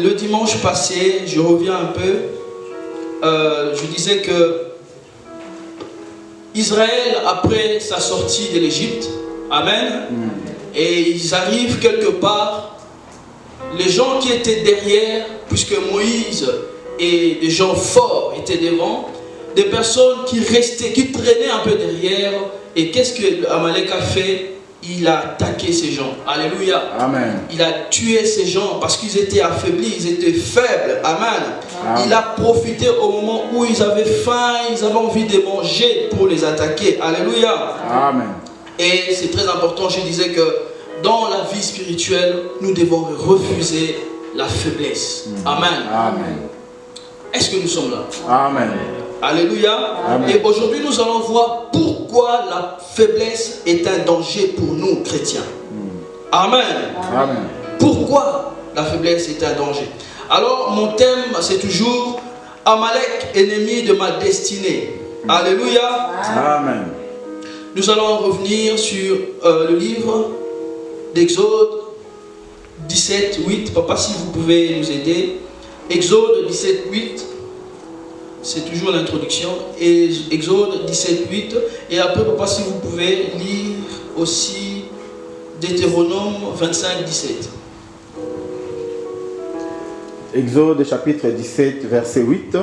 le dimanche passé, je reviens un peu, je disais que Israël, après sa sortie de l'Égypte, Amen, et ils arrivent quelque part, les gens qui étaient derrière, puisque Moïse et des gens forts étaient devant, des personnes qui restaient, qui traînaient un peu derrière, et qu'est-ce que Amalek a fait? Il a attaqué ces gens. Alléluia. Amen. Il a tué ces gens parce qu'ils étaient affaiblis, ils étaient faibles. Amen. Amen. Il a profité au moment où ils avaient faim, ils avaient envie de manger pour les attaquer. Alléluia. Amen. Et c'est très important, je disais que dans la vie spirituelle, nous devons refuser la faiblesse. Amen. Amen. Est-ce que nous sommes là? Amen. Alléluia. Amen. Et aujourd'hui, nous allons voir pourquoi la faiblesse est un danger pour nous, chrétiens. Amen. Amen. Pourquoi la faiblesse est un danger? Alors, mon thème, c'est toujours Amalek, ennemi de ma destinée. Alléluia. Amen. Nous allons revenir sur le livre d'Exode 17, 8. Papa, si vous pouvez nous aider. Exode 17, 8. C'est toujours l'introduction. Et Exode 17, 8. Et après, papa, si vous pouvez lire aussi Deutéronome 25, 17. Exode chapitre 17, verset 8.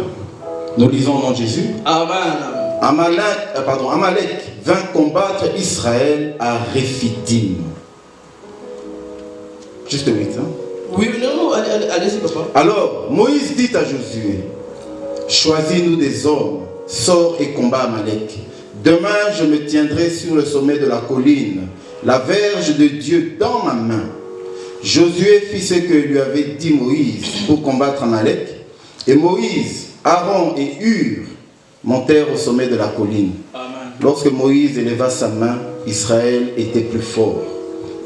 Nous lisons au nom de Jésus. Amen. Amalek vint combattre Israël à Réphidim. Juste 8. Hein? Oui, non, allez-y, papa. Alors, Moïse dit à Josué, choisis-nous des hommes, sors et combat Amalek. Demain, je me tiendrai sur le sommet de la colline, la verge de Dieu dans ma main. Josué fit ce que lui avait dit Moïse pour combattre Amalek. Et Moïse, Aaron et Hur montèrent au sommet de la colline. Amen. Lorsque Moïse éleva sa main, Israël était plus fort.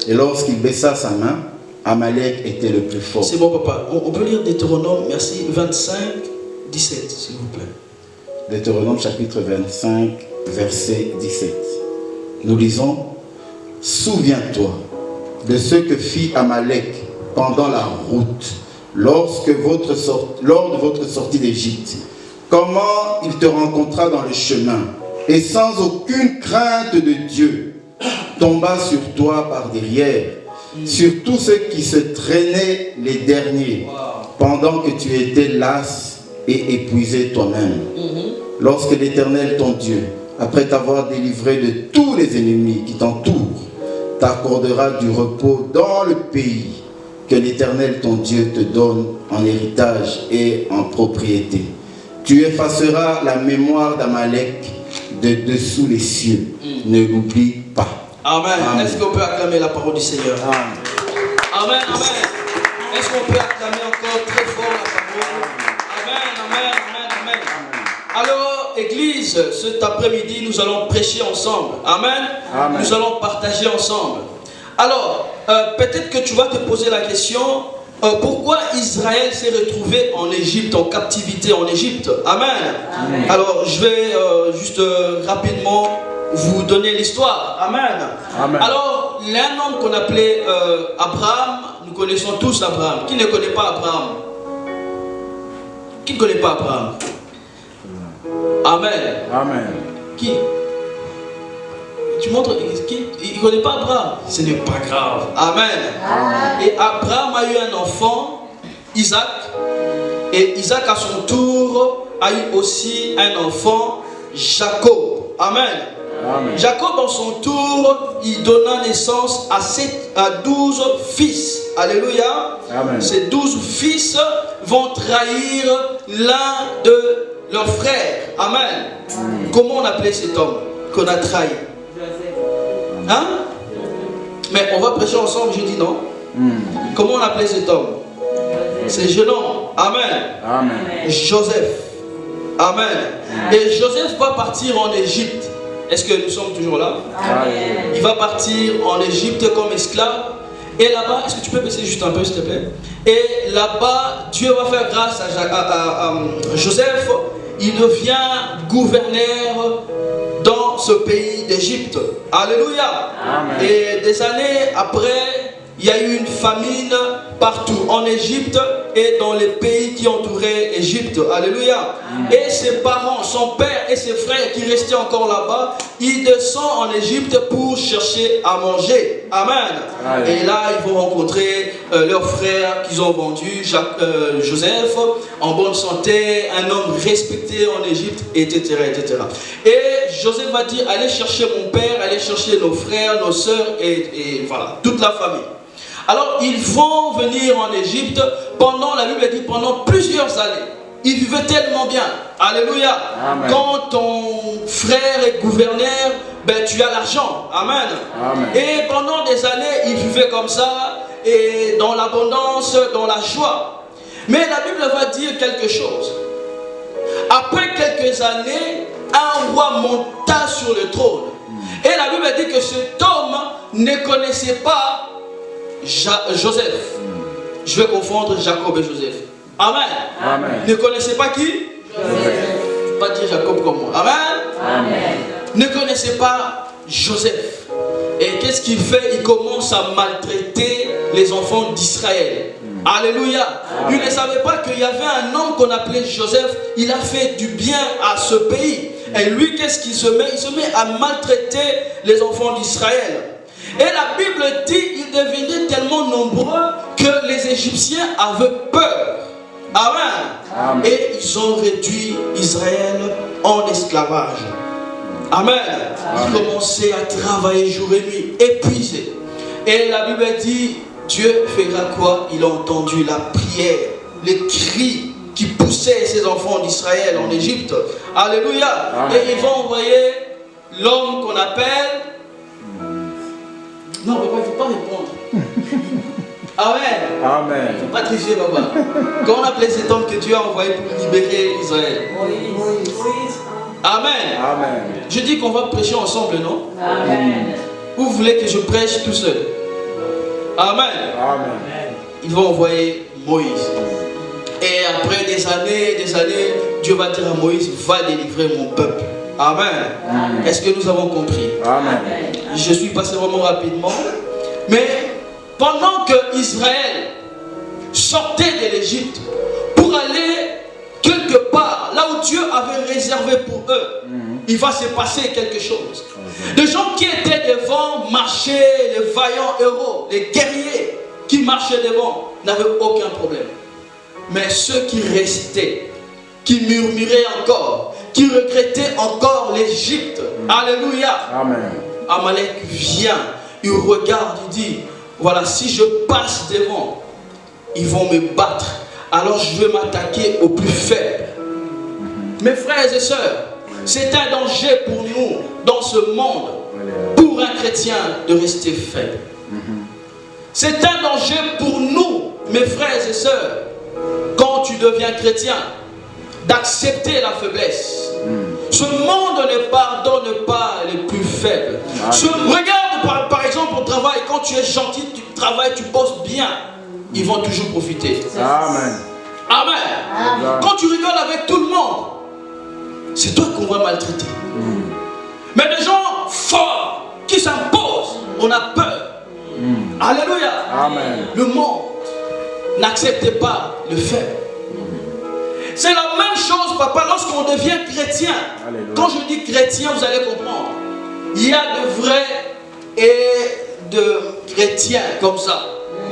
Et lorsqu'il baissa sa main, Amalek était le plus fort. C'est bon, papa. On peut lire Deutéronome, merci, 25, 17, s'il vous plaît. Deutéronome chapitre 25, verset 17. Nous lisons, « Souviens-toi de ce que fit Amalek pendant la route, lors de votre sortie d'Égypte. Comment il te rencontra dans le chemin, et sans aucune crainte de Dieu, tomba sur toi par derrière, sur tous ceux qui se traînaient les derniers, pendant que tu étais las et épuisé toi-même. Lorsque l'Éternel, ton Dieu, après t'avoir délivré de tous les ennemis qui t'entourent, t'accordera du repos dans le pays que l'Éternel, ton Dieu, te donne en héritage et en propriété. Tu effaceras la mémoire d'Amalek de dessous les cieux. Ne l'oublie pas. » Amen. Amen. Est-ce qu'on peut acclamer la parole du Seigneur? Amen. Amen, amen. Est-ce qu'on peut acclamer encore très fort la parole? Amen, amen, amen, amen. Alors, Église, cet après-midi, nous allons prêcher ensemble. Amen. Amen. Nous allons partager ensemble. Alors, peut-être que tu vas te poser la question, pourquoi Israël s'est retrouvé en Égypte, en captivité en Égypte? Amen. Amen. Alors, je vais juste rapidement vous donner l'histoire. Amen. Amen. Alors, il y a un homme qu'on appelait Abraham. Nous connaissons tous Abraham. Qui ne connaît pas Abraham? Qui ne connaît pas Abraham? Amen. Amen. Qui? Tu montres qui? Il ne connaît pas Abraham. Ce n'est pas grave. Amen. Amen. Et Abraham a eu un enfant, Isaac. Et Isaac à son tour a eu aussi un enfant, Jacob. Amen. Amen. Jacob, en son tour, il donna naissance à 12 fils. Alléluia. Amen. Ces 12 fils vont trahir l'un de leurs frères. Amen. Amen. Comment on appelait cet homme qu'on a trahi? Hein? Mais on va prêcher ensemble, je dis non. Comment on appelait cet homme? C'est jeune homme. Amen. Amen. Joseph. Amen. Et Joseph va partir en Égypte. Est-ce que nous sommes toujours là? Amen. Il va partir en Égypte comme esclave. Et là-bas, est-ce que tu peux baisser juste un peu, s'il te plaît? Et là-bas, Dieu va faire grâce à Joseph. Il devient gouverneur dans ce pays d'Égypte. Alléluia. Amen. Et des années après, il y a eu une famine partout. En Égypte, et dans les pays qui entouraient Égypte. Alléluia. Et ses parents, son père et ses frères qui restaient encore là-bas, ils descendent en Égypte pour chercher à manger. Amen. Et là, ils vont rencontrer leur frère qu'ils ont vendu, Joseph, en bonne santé, un homme respecté en Égypte, etc., etc. Et Joseph va dire, allez chercher mon père, allez chercher nos frères, nos sœurs, et voilà, toute la famille. Alors, ils vont venir en Égypte pendant, la Bible dit, pendant plusieurs années. Ils vivaient tellement bien. Alléluia. Amen. Quand ton frère est gouverneur, ben, tu as l'argent. Amen. Amen. Et pendant des années, ils vivaient comme ça, et dans l'abondance, dans la joie. Mais la Bible va dire quelque chose. Après quelques années, un roi monta sur le trône. Et la Bible dit que cet homme ne connaissait pas Joseph. Je vais confondre Jacob et Joseph. Amen. Amen. Ne connaissez pas qui? Joseph. Pas dire Jacob comme moi. Amen. Amen. Ne connaissez pas Joseph. Et qu'est-ce qu'il fait? Il commence à maltraiter les enfants d'Israël. Alléluia. Amen. Il ne savait pas qu'il y avait un homme qu'on appelait Joseph. Il a fait du bien à ce pays. Et lui, qu'est-ce qu'il se met? Il se met à maltraiter les enfants d'Israël. Et la Bible dit qu'ils devenaient tellement nombreux que les Égyptiens avaient peur. Amen. Amen. Et ils ont réduit Israël en esclavage. Amen. Amen. Ils commençaient à travailler jour et nuit, épuisés. Et la Bible dit, Dieu fera quoi? Il a entendu la prière, les cris qui poussaient ces enfants d'Israël en Égypte. Alléluia. Amen. Et ils vont envoyer l'homme qu'on appelle... Non, papa, il ne faut pas répondre. Amen. Amen. Il ne faut pas tricher, papa. Quand on appelait cet homme que Dieu a envoyé pour libérer Israël. Amen. Amen. Je dis qu'on va prêcher ensemble, non? Amen. Vous voulez que je prêche tout seul? Amen. Amen. Ils vont envoyer Moïse. Et après des années, Dieu va dire à Moïse, va délivrer mon peuple. Amen. Amen. Est-ce que nous avons compris? Amen. Je suis passé vraiment rapidement. Mais pendant que Israël sortait de l'Égypte pour aller quelque part, là où Dieu avait réservé pour eux, il va se passer quelque chose. Les gens qui étaient devant marchaient, les vaillants héros, les guerriers qui marchaient devant n'avaient aucun problème. Mais ceux qui restaient, qui murmuraient encore, qui regrettaient encore l'Égypte, alléluia. Amen. Amalek vient, il regarde, il dit, voilà, si je passe devant, ils vont me battre. Alors je vais m'attaquer aux plus faibles. Mes frères et sœurs, c'est un danger pour nous, dans ce monde, pour un chrétien de rester faible. C'est un danger pour nous, mes frères et sœurs, quand tu deviens chrétien, d'accepter la faiblesse. Ce monde ne pardonne pas les plus faibles. Regarde par exemple au travail, quand tu es gentil, tu travailles, tu bosses bien, ils vont toujours profiter. Amen. Amen. Amen. Quand tu rigoles avec tout le monde, c'est toi qu'on va maltraiter. Mais des gens forts qui s'imposent, on a peur. Alléluia. Amen. Le monde n'accepte pas le faible. C'est la même chose, papa, lorsqu'on devient chrétien. Alléluia. Quand je dis chrétien, vous allez comprendre. Il y a de vrais et de chrétiens comme ça.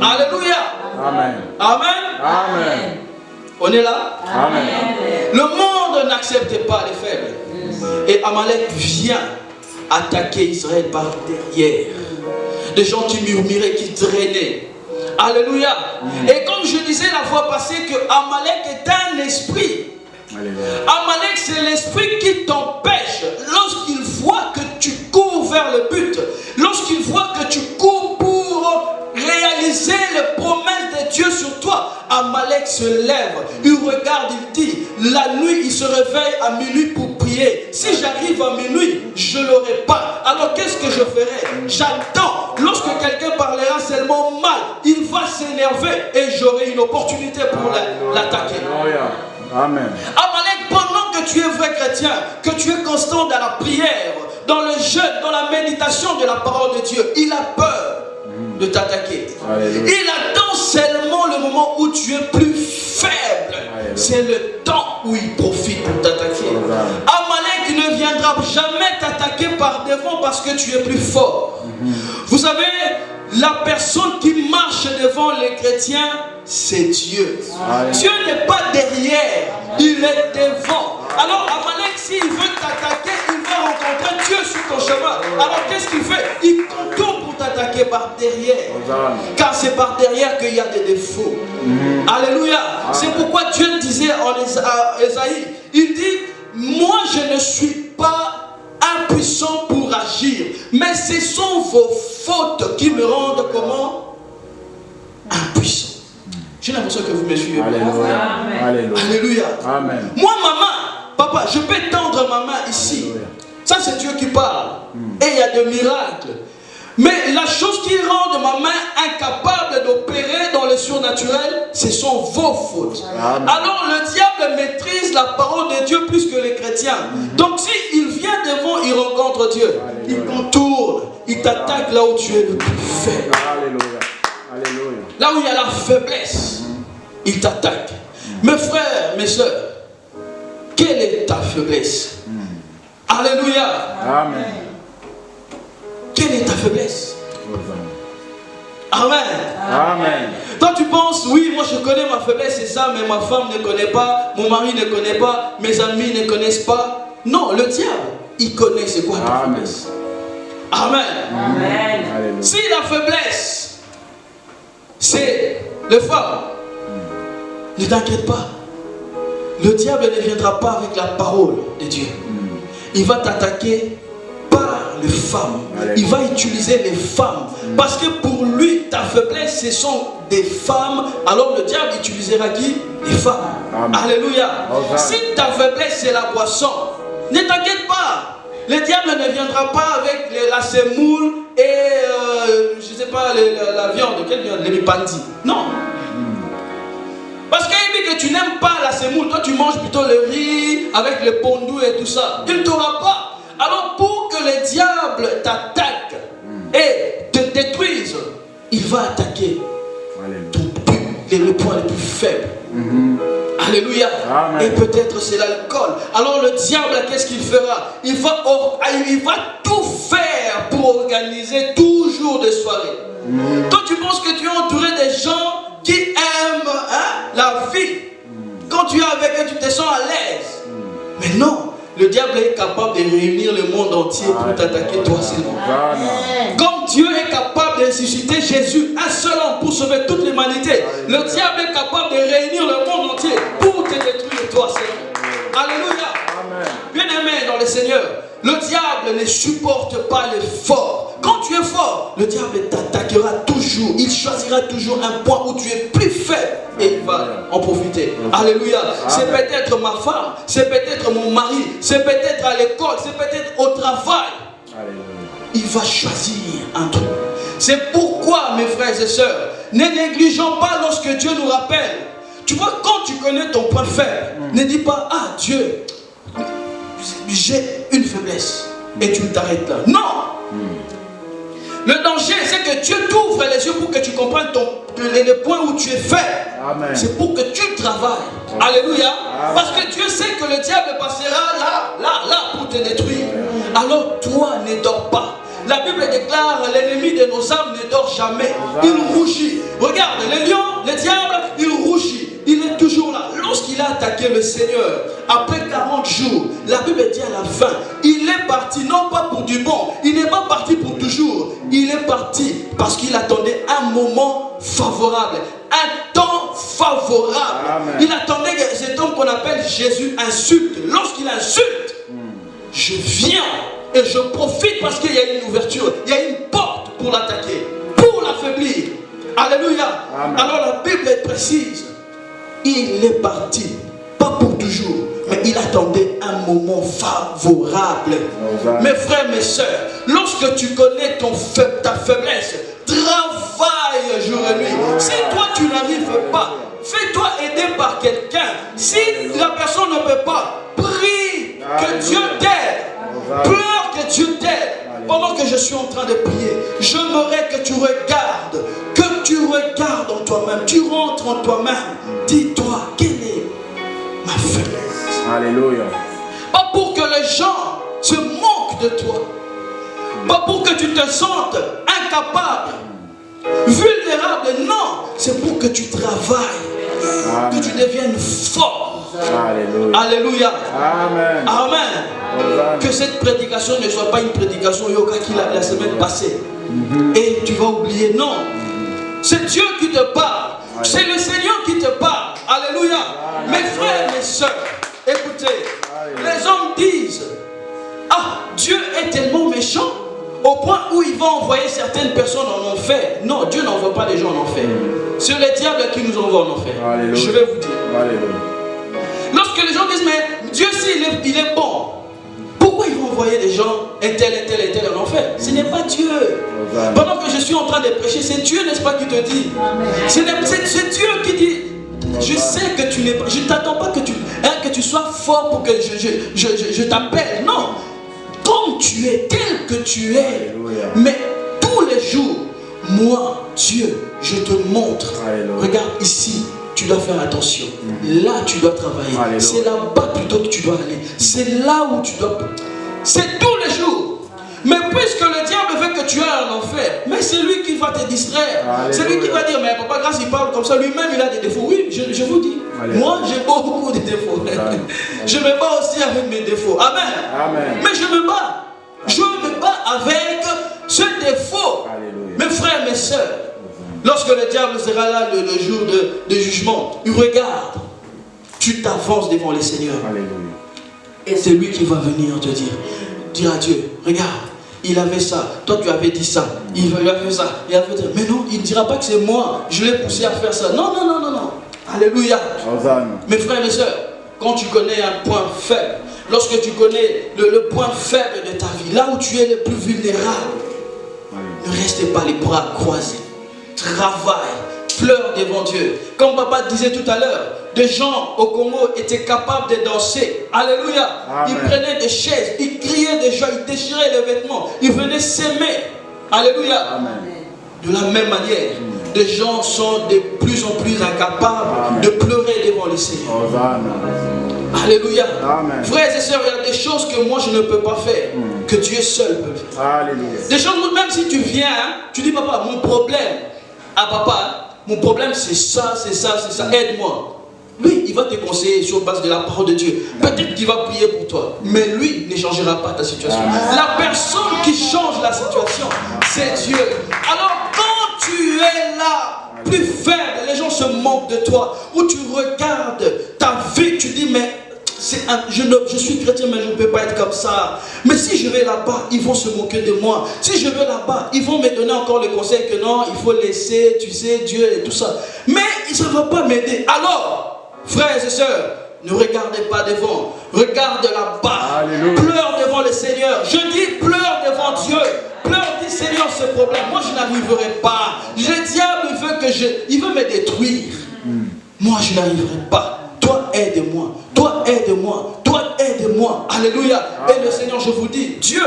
Alléluia. Amen. Amen. Amen. On est là? Amen. Le monde n'accepte pas les faibles. Et Amalek vient attaquer Israël par derrière. Des gens qui murmuraient, qui traînaient. Alléluia. Et comme je disais la fois passée que Amalek est un esprit. Amalek, c'est l'esprit qui t'empêche. Lorsqu'il voit que tu cours vers le but, lorsqu'il voit que tu cours pour réaliser les promesses de Dieu sur toi, Amalek se lève, il regarde, il dit, la nuit il se réveille à minuit pour prier. Si j'arrive à minuit, je ne l'aurai pas. Alors qu'est-ce que je ferai? J'attends. Lorsque quelqu'un parlera seulement mal, il va s'énerver et j'aurai une opportunité pour l'attaquer. Amen. Amalek, pendant que tu es vrai chrétien, que tu es constant dans la prière, dans le jeûne, dans la méditation de la parole de Dieu, il a peur de t'attaquer. Il attend seulement le moment où tu es plus faible. C'est le temps où il profite pour t'attaquer. Amalek ne viendra jamais t'attaquer par devant parce que tu es plus fort. Vous savez, la personne qui marche devant les chrétiens, c'est Dieu. Dieu n'est pas derrière, il est devant. Alors Amalek, s'il veut t'attaquer, il va rencontrer Dieu sur ton chemin. Alors qu'est-ce qu'il fait? Il contourne pour t'attaquer par derrière. Car c'est par derrière qu'il y a des défauts. Alléluia. C'est pourquoi Dieu disait en Ésaïe, il dit, moi je ne suis pas impuissant pour agir, mais ce sont vos fautes qui me rendent comment? Impuissant. J'ai l'impression que vous me suivez. Alléluia. Alléluia. Alléluia. Amen. Moi, maman, papa, je peux tendre ma main ici. Alléluia. Ça, c'est Dieu qui parle. Et il y a des miracles. Mais la chose qui rend ma main incapable d'opérer dans le surnaturel, ce sont vos fautes. Amen. Alors le diable maîtrise la parole de Dieu plus que les chrétiens. Donc s'il vient devant, il rencontre Dieu. Alléluia. Il contourne, il t'attaque là où tu es le plus faible. Alléluia. Alléluia. Là où il y a la faiblesse, il t'attaque. Mes frères, mes soeurs, quelle est ta faiblesse? Alléluia. Amen. Quelle est ta faiblesse? Amen. Amen. Toi tu penses, oui, moi je connais ma faiblesse, c'est ça, mais ma femme ne connaît pas, mon mari ne connaît pas, mes amis ne connaissent pas. Non, le diable, il connaît c'est quoi ta Amen. faiblesse. Amen. Amen. Alléluia. Si la faiblesse, c'est les femmes, ne t'inquiète pas. Le diable ne viendra pas avec la parole de Dieu. Il va t'attaquer par les femmes. Il va utiliser les femmes. Parce que pour lui, ta faiblesse, ce sont des femmes. Alors le diable utilisera qui? Les femmes. Amen. Alléluia. Amen. Si ta faiblesse, c'est la boisson, ne t'inquiète pas. Le diable ne viendra pas avec la semoule et, je ne sais pas, la viande. Quelle viande? Les mipandi. Non. Parce qu'il dit que tu n'aimes pas la semoule, toi tu manges plutôt le riz avec le pondou et tout ça. Il ne t'aura pas. Alors pour que le diable t'attaque et te détruise, il va attaquer le point le plus faible. Alléluia. Amen. Et peut-être c'est l'alcool. Alors le diable, qu'est-ce qu'il fera? Il va tout faire pour organiser toujours des soirées. Toi tu penses que tu es entouré des gens qui aiment la vie. Quand tu es avec eux, tu te sens à l'aise. Mais non, le diable est capable de réunir le monde entier pour t'attaquer toi seulement. Comme Dieu est capable de ressusciter Jésus, un seul homme pour sauver toute l'humanité, le diable est capable de réunir le monde entier pour te détruire toi seulement. Alléluia. Bien-aimé dans le Seigneur, le diable ne supporte pas les forts. Quand tu es fort, le diable t'attaquera toujours. Il choisira toujours un point où tu es plus faible et il va en profiter. Alléluia. C'est peut-être ma femme, c'est peut-être mon mari, c'est peut-être à l'école, c'est peut-être au travail. Il va choisir un truc. C'est pourquoi, mes frères et sœurs, ne négligeons pas lorsque Dieu nous rappelle. Tu vois, quand tu connais ton point faible, ne dis pas, ah Dieu, j'ai une faiblesse. Et tu t'arrêtes là. Non. Le danger, c'est que Dieu t'ouvre les yeux pour que tu comprennes les points où tu es faible. C'est pour que tu travailles. Alléluia. Parce que Dieu sait que le diable passera là pour te détruire. Alors toi, ne dors pas. La Bible déclare, l'ennemi de nos âmes ne dort jamais. Il rougit. Regarde, le lion, le diable, il rougit. Il est toujours là. Lorsqu'il a attaqué le Seigneur, après 40 jours, la Bible dit à la fin, il est parti, non pas pour du bon, il n'est pas parti pour toujours. Il est parti parce qu'il attendait un moment favorable, un temps favorable. Amen. Il attendait que cet homme qu'on appelle Jésus insulte. Lorsqu'il insulte, je viens et je profite parce qu'il y a une ouverture, il y a une porte pour l'attaquer, pour l'affaiblir. Alléluia. Amen. Alors la Bible est précise. Il est parti, pas pour toujours, mais il attendait un moment favorable. Mes frères, mes soeurs, lorsque tu connais ta faiblesse, travaille jour et nuit. Si toi tu n'arrives pas, fais-toi aider par quelqu'un. Si la personne ne peut pas, prie que Dieu t'aide. Pleure que Dieu t'aide. Pendant que je suis en train de prier, j'aimerais que tu regardes, que tu regardes en toi-même, tu rentres en toi-même, dis-toi, quelle est ma faiblesse? Alléluia. Pas pour que les gens se moquent de toi. Pas pour que tu te sentes incapable, vulnérable. Non, c'est pour que tu travailles. Amen. Que tu deviennes fort. Alléluia. Alléluia. Amen. Amen. Amen. Que cette prédication ne soit pas une prédication yoga qui la semaine passée. Et tu vas oublier. Non. C'est Dieu qui te parle. C'est le Seigneur qui te parle. Alléluia. Amen. Mes frères et mes soeurs, écoutez. Alléluia. Les hommes disent, ah, Dieu est tellement méchant au point où il va envoyer certaines personnes en enfer. Non, Dieu n'envoie pas les gens en enfer. C'est le diable qui nous envoie en enfer. Alléluia. Je vais vous dire. Alléluia. Lorsque les gens disent, mais Dieu, s'il il est bon, pourquoi il va envoyer des gens, un tel en enfer? Ce n'est pas Dieu. Pendant que je suis en train de prêcher, c'est Dieu, n'est-ce pas, qui te dit? C'est Dieu qui dit, je sais que tu n'es pas, je ne t'attends pas que tu sois fort pour que je t'appelle. Non. Comme tu es, tel que tu es. Alléluia. Mais tous les jours, moi, Dieu, je te montre. Alléluia. Regarde ici, tu dois faire attention. Là, tu dois travailler. C'est là-bas plutôt que tu dois aller. C'est là où tu dois... C'est tous les jours. Mais puisque le diable veut que tu ailles en enfer, mais c'est lui qui va te distraire. C'est lui qui va dire, mais Papa Grâce, il parle comme ça. Lui-même, il a des défauts. Oui, je vous dis. Alléluia. Moi, j'ai beaucoup de défauts. Je me bats aussi avec mes défauts. Amen. Amen. Mais je me bats. Je me bats avec ce défaut. Alléluia. Mes frères, mes soeurs, lorsque le diable sera là le jour de jugement, il regarde. Tu t'avances devant le Seigneur. Alléluia. Et c'est lui qui va venir te dire à Dieu, regarde, il avait ça, toi tu avais dit ça, il a fait ça, il a fait ça. Mais non, il ne dira pas que c'est moi, je l'ai poussé à faire ça. Non, non, non, non, non. Alléluia. Mes frères et mes soeurs, quand tu connais un point faible, lorsque tu connais le point faible de ta vie, là où tu es le plus vulnérable, ne restez pas les bras croisés. Travaille, pleure devant Dieu. Comme papa disait tout à l'heure, des gens au Congo étaient capables de danser. Alléluia. Amen. Ils prenaient des chaises, ils criaient des joies, ils déchiraient les vêtements, ils venaient s'aimer. Alléluia. Amen. De la même manière, des gens sont de plus en plus incapables de pleurer devant le Seigneur. Amen. Alléluia. Amen. Frères et sœurs, il y a des choses que moi je ne peux pas faire, que Dieu seul peut faire. Alléluia. Des choses, même si tu viens, tu dis, papa, mon problème, papa, mon problème c'est ça, aide-moi. Lui, il va te conseiller sur base de la parole de Dieu. Peut-être qu'il va prier pour toi, mais lui ne changera pas ta situation. La personne qui change la situation, c'est Dieu. Alors quand tu es là, plus faible, les gens se moquent de toi, ou tu regardes ta vie, tu dis, mais je suis chrétien, mais je ne peux pas être comme ça. Mais si je vais là-bas, ils vont se moquer de moi. Si je vais là-bas, ils vont me donner encore le conseil que non, il faut laisser, tu sais, Dieu et tout ça. Mais ça ne va pas m'aider. Alors, frères et sœurs, ne regardez pas devant. Regarde là-bas. Pleure devant le Seigneur. Je dis pleure devant Dieu. Pleure, dis Seigneur, ce problème. Moi, je n'arriverai pas. Le diable il veut me détruire. Moi, je n'arriverai pas. Toi, aide-moi. Toi, aide-moi. Toi, aide-moi. Alléluia. Et le Seigneur, je vous dis, Dieu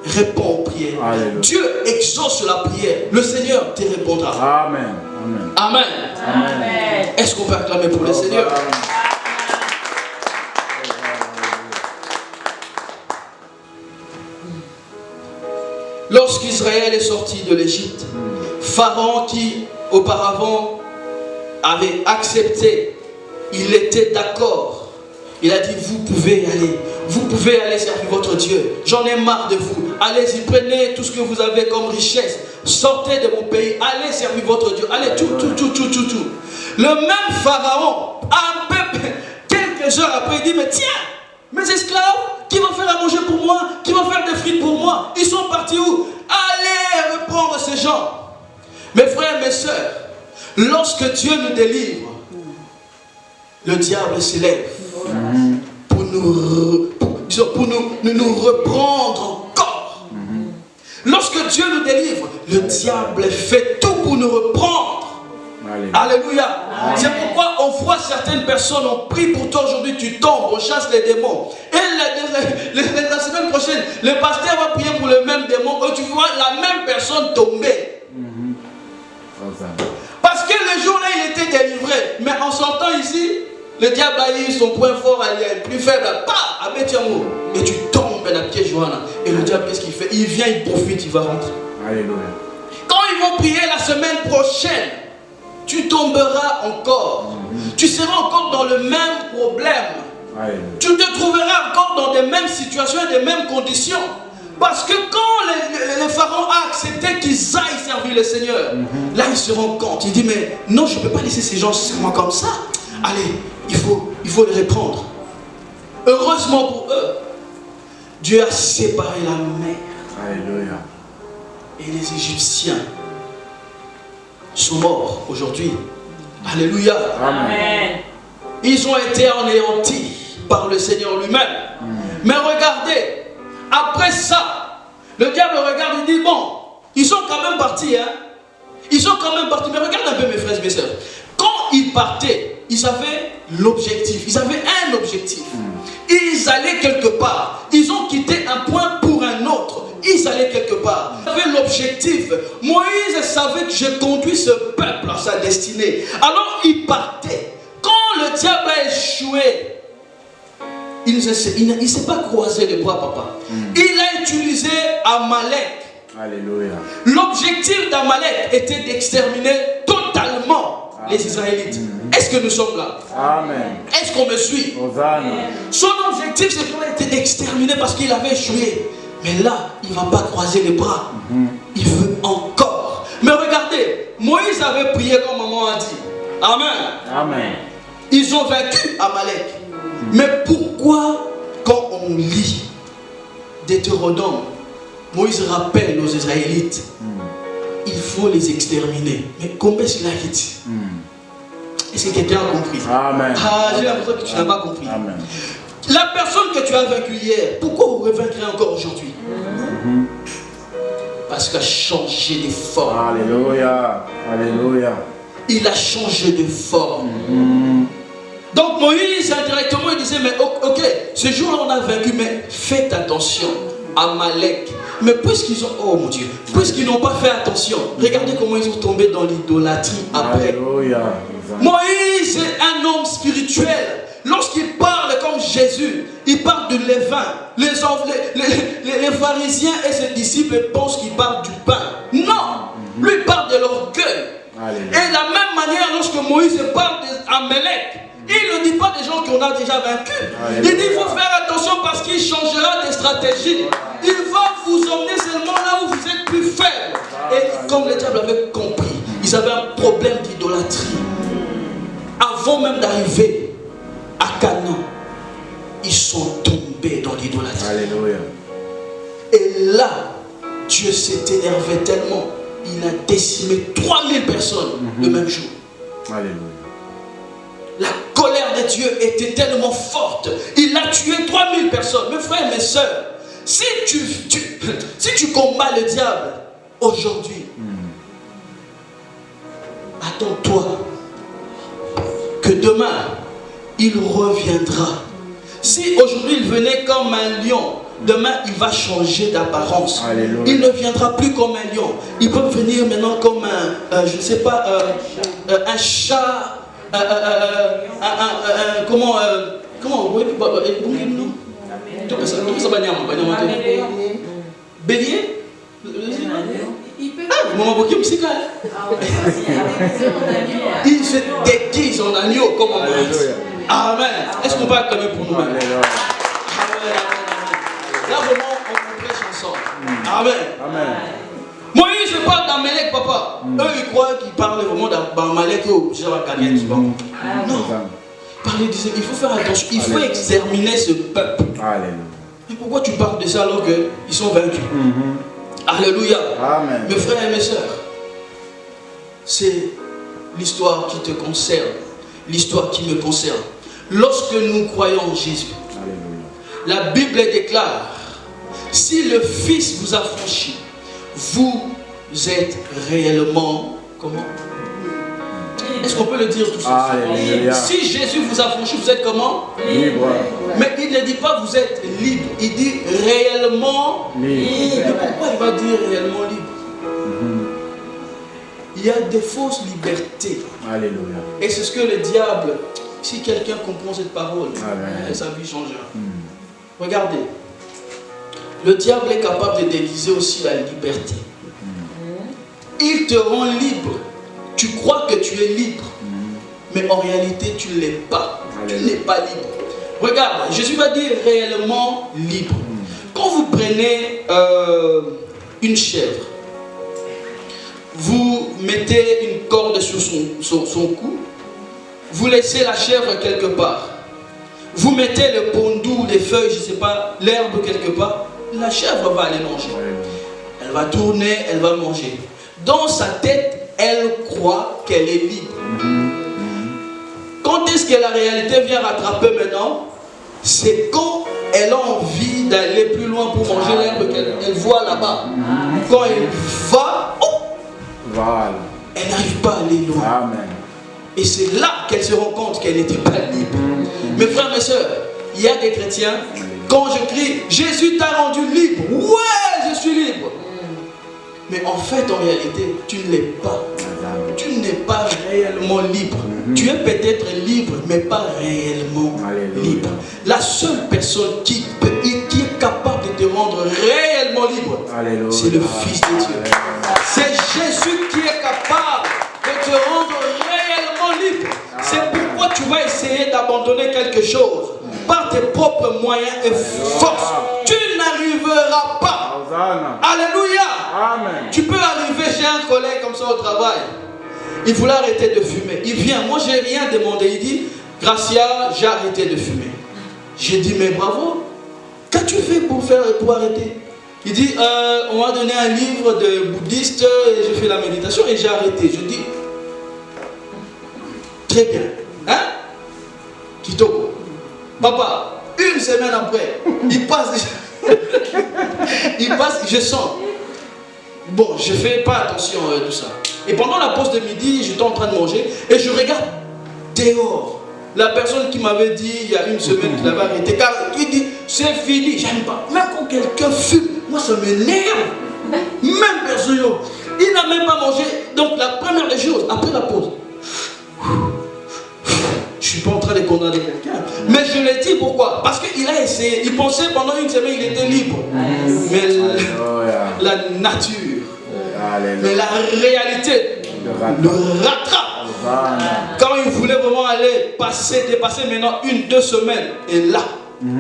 répond aux prières. Alléluia. Dieu exauce la prière. Le Seigneur te répondra. Amen. Amen. Amen. Amen. Est-ce qu'on peut acclamer pour le Seigneur? Lorsqu'Israël est sorti de l'Égypte, Pharaon qui auparavant avait accepté, il était d'accord. Il a dit, vous pouvez aller servir votre Dieu. J'en ai marre de vous. Allez-y, prenez tout ce que vous avez comme richesse. Sortez de mon pays, allez servir votre Dieu. Allez, tout. Le même Pharaon, quelques heures après, il dit, mais tiens, mes esclaves, qui vont faire à manger pour moi, qui vont faire des frites pour moi, ils sont partis où? Allez reprendre ces gens. Mes frères, mes soeurs, lorsque Dieu nous délivre, le diable s'élève pour nous reprendre encore. Lorsque Dieu nous délivre, le diable fait tout pour nous reprendre. Alléluia. C'est pourquoi on voit certaines personnes, on prie pour toi aujourd'hui, tu tombes, on chasse les démons. Et la semaine prochaine, le pasteur va prier pour le même démon, et tu vois la même personne tomber. le jour-là, il était délivré. Mais en sortant ici, le diable a eu son point fort allié, plus faible. Pas, et tu tombes dans la piège, Johanna. Et le diable, qu'est-ce qu'il fait? Il vient, il profite, il va rentrer. Alléluia. Quand ils vont prier la semaine prochaine, tu tomberas encore. Tu seras encore dans le même problème. Alléluia. Tu te trouveras encore dans les mêmes situations et les mêmes conditions. Parce que quand les pharaons ont accepté qu'ils aillent servir le Seigneur, là ils se rendent compte. Ils disent, mais non, je ne peux pas laisser ces gens sur moi comme ça. Allez, il faut les reprendre. Heureusement pour eux, Dieu a séparé la mer. Alléluia. Et les Égyptiens sont morts aujourd'hui. Alléluia. Amen. Ils ont été anéantis par le Seigneur lui-même. Mais regardez, après ça, le diable regarde et dit, bon, ils sont quand même partis, hein. Ils sont quand même partis. Mais regarde un peu mes frères et mes sœurs. Quand ils partaient, ils avaient l'objectif. Ils avaient un objectif. Ils allaient quelque part. Ils ont quitté un point pour un autre. Ils allaient quelque part. Ils avaient l'objectif. Moïse savait que je conduis ce peuple à sa destinée. Alors il partait. Quand le diable a échoué, il ne s'est pas croisé les bras, papa. Il a utilisé Amalek. Alléluia. L'objectif d'Amalek était d'exterminer totalement les Israélites. Est-ce que nous sommes là? Amen. Est-ce qu'on me suit? Hosanna. Son objectif c'était d'exterminer parce qu'il avait échoué. Mais là, il ne va pas croiser les bras. Il veut encore. Mais regardez, Moïse avait prié comme maman a dit. Amen. Amen. Ils ont vaincu Amalek. Mais pourquoi, quand on lit Deutéronome, Moïse rappelle aux Israélites, il faut les exterminer. Mais comment est-ce qu'il a dit? Est-ce que quelqu'un a compris? Amen. Ah, j'ai l'impression que tu n'as pas compris. Amen. La personne que tu as vaincue hier, pourquoi vous revaincrez encore aujourd'hui? Parce qu'il a changé de forme. Alléluia. Alléluia. Il a changé de forme. Donc Moïse indirectement il disait, mais ok, ce jour-là on a vaincu, mais faites attention, Amalek. Mais puisqu'ils ont, oh mon Dieu, puisqu'ils n'ont pas fait attention, regardez comment ils ont tombé dans l'idolâtrie après. Alléluia. Moïse est un homme spirituel. Lorsqu'il parle comme Jésus, il parle de levain. Les pharisiens et ses disciples pensent qu'il parle du pain. Non, lui il parle de l'orgueil. Et de la même manière, lorsque Moïse parle d'Amalek, il ne dit pas des gens qu'on a déjà vaincus. Il dit il faut faire attention parce qu'il changera des stratégies. Il va vous emmener seulement là où vous êtes plus faible. Et comme le diable avait compris, ils avaient un problème d'idolâtrie. Avant même d'arriver à Canaan, ils sont tombés dans l'idolâtrie. Alléluia. Et là, Dieu s'est énervé tellement, il a décimé 3000 personnes le même jour. Alléluia. La colère de Dieu était tellement forte. Il a tué 3000 personnes. Mes frères et mes sœurs, si tu combats le diable aujourd'hui, attends-toi que demain, il reviendra. Si aujourd'hui il venait comme un lion, demain il va changer d'apparence. Il ne viendra plus comme un lion. Il peut venir maintenant comme un, je ne sais pas, un chat. Comment bélier. Il se déguise en agneau comme un monstre. Amen. Est-ce qu'on peut acclamer pour nous? Là vraiment on prêche ensemble. Amen. Moïse parle d'Amalek, papa. Eux, ils croient qu'ils parlent vraiment d'Amalek ou Jérakanien. Non. Il faut faire attention. Il faut exterminer ce peuple. Mais pourquoi tu parles de ça alors qu'ils sont vaincus? Alléluia. Amen. Mes frères et mes sœurs, c'est l'histoire qui te concerne. L'histoire qui me concerne. Lorsque nous croyons en Jésus, la Bible déclare, si le Fils vous a franchi, vous êtes réellement comment? Est-ce qu'on peut le dire tout ça? Si Jésus vous a franchi, vous êtes comment? Libre. Mais il ne dit pas vous êtes libre, il dit réellement libre. Mais pourquoi il va dire réellement libre? il y a des fausses libertés. Alléluia. Et c'est ce que le diable, si quelqu'un comprend cette parole, Amen. sa vie changera. Regardez, le diable est capable de déguiser aussi la liberté. Il te rend libre. Tu crois que tu es libre, mais en réalité tu ne l'es pas. Tu n'es pas libre. Regarde, Jésus va dire réellement libre. Quand vous prenez une chèvre, vous mettez une corde sur son cou, vous laissez la chèvre quelque part, vous mettez le pondou, les feuilles, je ne sais pas, l'herbe quelque part, la chèvre va aller manger. Elle va tourner, elle va manger. Dans sa tête, elle croit qu'elle est libre. Quand est-ce que la réalité vient rattraper maintenant? C'est quand elle a envie d'aller plus loin pour manger l'herbe qu'elle voit là-bas. Quand elle va, Voilà. elle n'arrive pas à aller loin. Amen. Et c'est là qu'elle se rend compte qu'elle n'était pas libre. Mes frères, mes soeurs, il y a des chrétiens, quand je crie, Jésus t'a rendu libre. Ouais, je suis libre. Mais en fait, en réalité, tu ne l'es pas. Tu n'es pas réellement libre. Tu es peut-être libre, mais pas réellement libre. La seule personne qui est capable de te rendre réellement libre, c'est le Fils de Dieu. C'est Jésus qui est capable de te rendre réellement libre. C'est pourquoi tu vas essayer d'abandonner quelque chose par tes propres moyens et forces. Tu n'arriveras pas. Alléluia. Amen. Tu peux arriver chez un collègue comme ça au travail. Il voulait arrêter de fumer. Il vient, moi j'ai rien demandé. Il dit, Gracia, j'ai arrêté de fumer. J'ai dit, mais bravo. Qu'as-tu fait pour arrêter? Il dit, on m'a donné un livre de bouddhiste et j'ai fait la méditation et j'ai arrêté. Je dis, très bien. Hein? Kitoko. Papa, une semaine après, il passe. Il passe, je sens. Bon, je ne fais pas attention à tout ça. Et pendant la pause de midi, j'étais en train de manger et je regarde dehors. La personne qui m'avait dit il y a une semaine qu'il avait arrêté, car il dit c'est fini, j'aime pas. Même quand quelqu'un fume, moi ça m'énerve. Même personne, il n'a même pas mangé. Donc la première des choses, après la pause, je ne suis pas en train de condamner quelqu'un. Mais je l'ai dit pourquoi? Parce qu'il a essayé. Il pensait pendant une semaine il était libre. Mais la nature, mais la réalité le rattrape. Quand il voulait vraiment aller dépasser maintenant 1-2 semaines. Et là,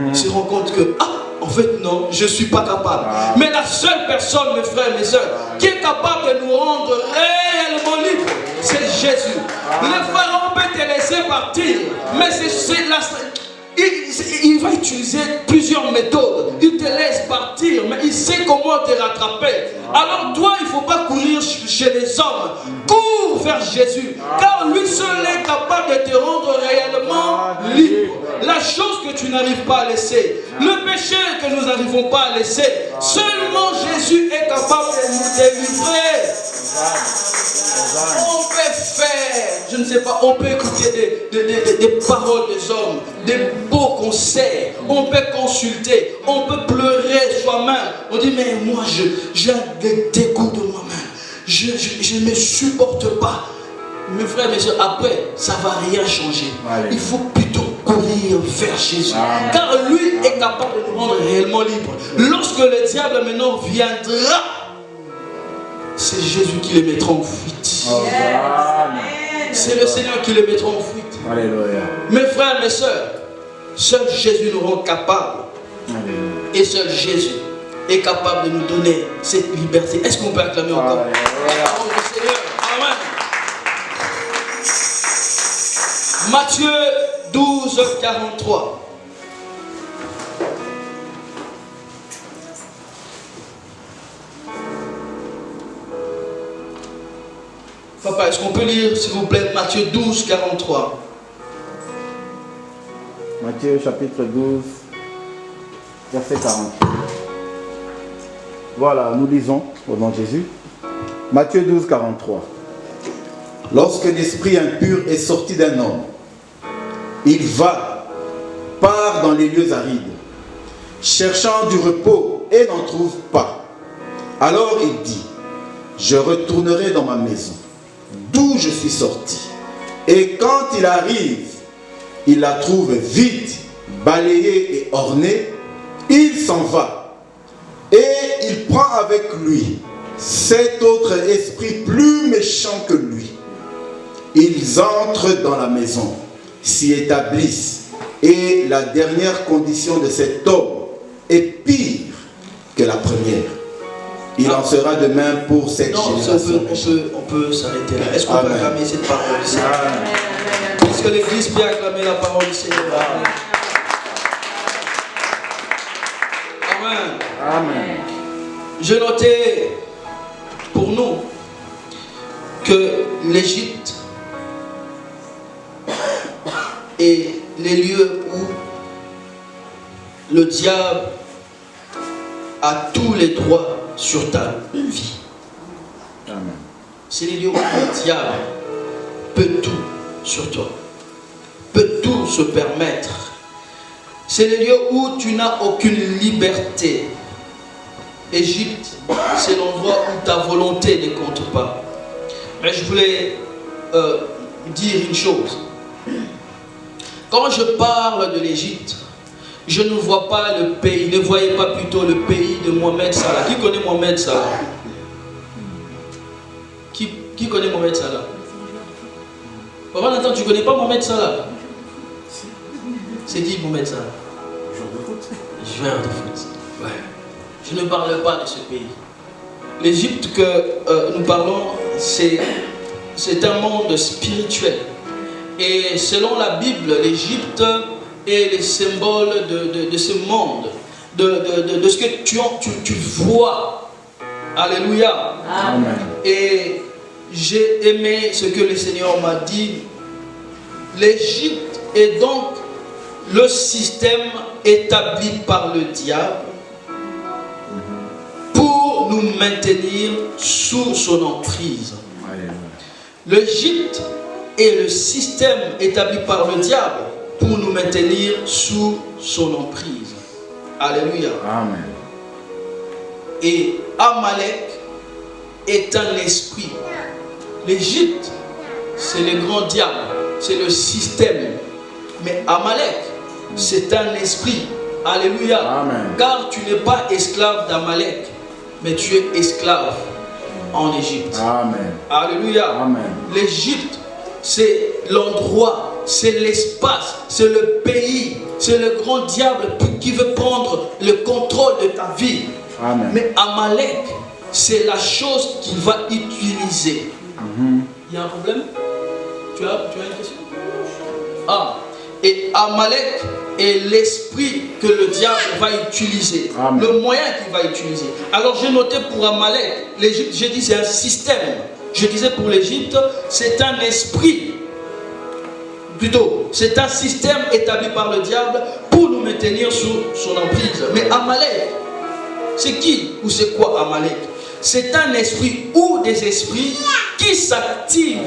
il se rend compte que, en fait non, je ne suis pas capable. Mais la seule personne, mes frères et mes soeurs, qui est capable de nous rendre réellement libres, c'est Jésus. Le pharaon peut te laisser partir, mais il va utiliser plusieurs méthodes. Il te laisse partir, mais il sait comment te rattraper. Alors toi, il ne faut pas courir chez les hommes. Cours vers Jésus, car lui seul est capable de te rendre réellement libre. La chose que tu n'arrives pas à laisser, le péché que nous n'arrivons pas à laisser, seulement Jésus est capable de nous délivrer. On peut faire, je ne sais pas, on peut écouter des paroles des hommes, des beaux conseils, on peut consulter, on peut pleurer soi-même. On dit, mais moi, j'ai un dégoût de moi-même, je ne me supporte pas. Mes frères, mes soeurs, après, ça ne va rien changer. Il faut plutôt courir vers Jésus. Car lui est capable de nous rendre réellement libres. Lorsque le diable maintenant viendra, c'est Jésus qui les mettra en fuite. C'est le Seigneur qui les mettra en fuite. Alléluia. Mes frères, mes soeurs, seul Jésus nous rend capables. Et seul Jésus est capable de nous donner cette liberté. Est-ce qu'on peut acclamer encore? Seigneur. Amen. Matthieu 12, 43. Papa, est-ce qu'on peut lire, s'il vous plaît, Matthieu 12, 43. Matthieu chapitre 12, verset 43. Voilà, nous lisons au nom de Jésus. Matthieu 12, 43. Lorsque l'esprit impur est sorti d'un homme, il part dans les lieux arides, cherchant du repos et n'en trouve pas. Alors il dit, je retournerai dans ma maison d'où je suis sorti. Et quand il arrive, il la trouve vide, balayée et ornée. Il s'en va et il prend avec lui 7 autres esprits plus méchants que lui. Ils entrent dans la maison, s'y établissent, et la dernière condition de cet homme est pire que la première. Il en sera de même pour cette génération. On peut s'arrêter là. Est-ce qu'on peut acclamer cette parole ici? Est-ce que l'Église peut acclamer la parole du Seigneur? Amen. Amen. J'ai noté pour nous que l'Égypte est les lieux où le diable a tous les droits sur ta vie. Amen. C'est les lieux où le diable peut tout sur toi, peut tout se permettre. C'est les lieux où tu n'as aucune liberté. Égypte, c'est l'endroit où ta volonté ne compte pas. Mais je voulais dire une chose. Quand je parle de l'Égypte, je ne vois pas le pays. Ne voyez pas plutôt le pays de Mohamed Salah. Qui connaît Mohamed Salah? Qui connaît Mohamed Salah? Papa Nathan, tu ne connais pas Mohamed Salah? C'est qui Mohamed Salah? Joueur de foot. Ouais. Je ne parle pas de ce pays. L'Égypte que nous parlons, c'est un monde spirituel. Et selon la Bible, l'Égypte est le symbole de ce monde, de ce que tu vois. Alléluia. Amen. Et j'ai aimé ce que le Seigneur m'a dit. L'Égypte est donc le système établi par le diable pour nous maintenir sous son emprise. L'Égypte est le système établi par le diable pour nous maintenir sous son emprise. Alléluia. Amen. Et Amalek est un esprit. L'Égypte, c'est le grand diable, c'est le système. Mais Amalek, c'est un esprit. Alléluia. Amen. Car tu n'es pas esclave d'Amalek, mais tu es esclave en Égypte. Amen. Alléluia. Amen. L'Égypte, c'est l'endroit, c'est l'espace, c'est le pays, c'est le grand diable qui veut prendre le contrôle de ta vie. Amen. Mais Amalek, c'est la chose qu'il va utiliser. Il y a un problème? Tu as une question? Ah, et Amalek est l'esprit que le diable va utiliser. Amen. Le moyen qu'il va utiliser. Alors j'ai noté pour Amalek, l'Égypte, j'ai dit c'est un système. Je disais pour l'Égypte, c'est un esprit. Plutôt, c'est un système établi par le diable pour nous maintenir sous son emprise. Mais Amalek, c'est qui ou c'est quoi Amalek? C'est un esprit ou des esprits qui s'activent.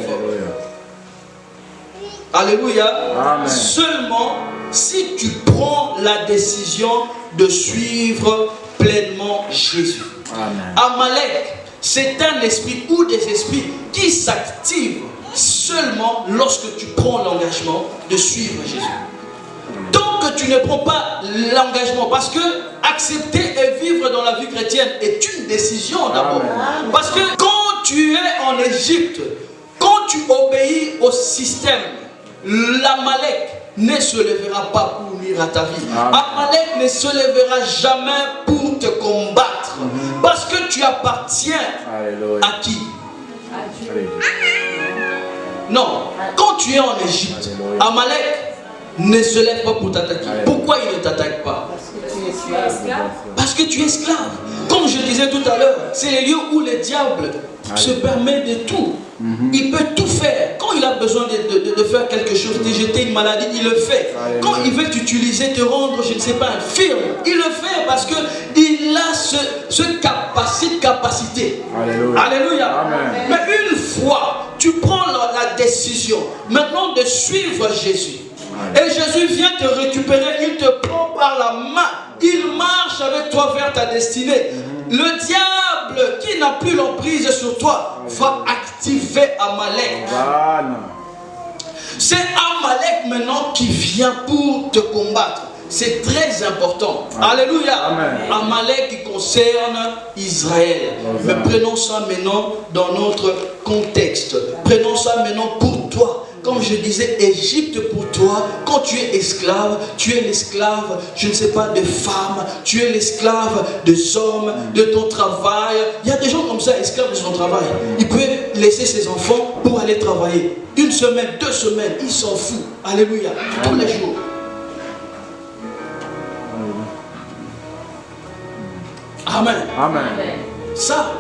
Alléluia. Amen. Seulement si tu prends la décision de suivre pleinement Jésus. Amen. Amalek, c'est un esprit ou des esprits qui s'activent seulement lorsque tu prends l'engagement de suivre Jésus. Tant que tu ne prends pas l'engagement, parce que accepter et vivre dans la vie chrétienne est une décision d'abord. Parce que quand tu es en Égypte, quand tu obéis au système, l'Amalek ne se lèvera pas pour nuire à ta vie. Amalek ne se lèvera jamais pour te combattre. Parce que tu appartiens à qui? Non, quand tu es en Égypte, Amalek ne se lève pas pour t'attaquer. Pourquoi il ne t'attaque pas? Parce que tu es esclave. Comme je disais tout à l'heure, c'est les lieux où le diable se permet de tout. Il peut tout faire. Quand il a besoin de faire quelque chose, de jeter une maladie, il le fait. Quand il veut t'utiliser, te rendre, je ne sais pas, infirme, il le fait parce qu'il a cette capacité. Alléluia. Alléluia. Amen. Mais une fois, tu prends la décision maintenant de suivre Jésus. Et Jésus vient te récupérer, il te prend par la main, il marche avec toi vers ta destinée. Le diable qui n'a plus l'emprise sur toi va activer activé Amalek. Voilà. C'est Amalek maintenant qui vient pour te combattre. C'est très important. Alléluia. Amalek qui concerne Israël. Mais prenons ça maintenant dans notre contexte. Prenons ça maintenant pour toi. Comme je disais, Égypte pour toi, quand tu es esclave, tu es l'esclave, je ne sais pas, de femmes, tu es l'esclave des hommes, de ton travail. Il y a des gens comme ça, esclaves de son travail. Il peut laisser ses enfants pour aller travailler. 1 semaine, 2 semaines, il s'en fout. Alléluia. Tous les jours. Amen. Amen. Ça,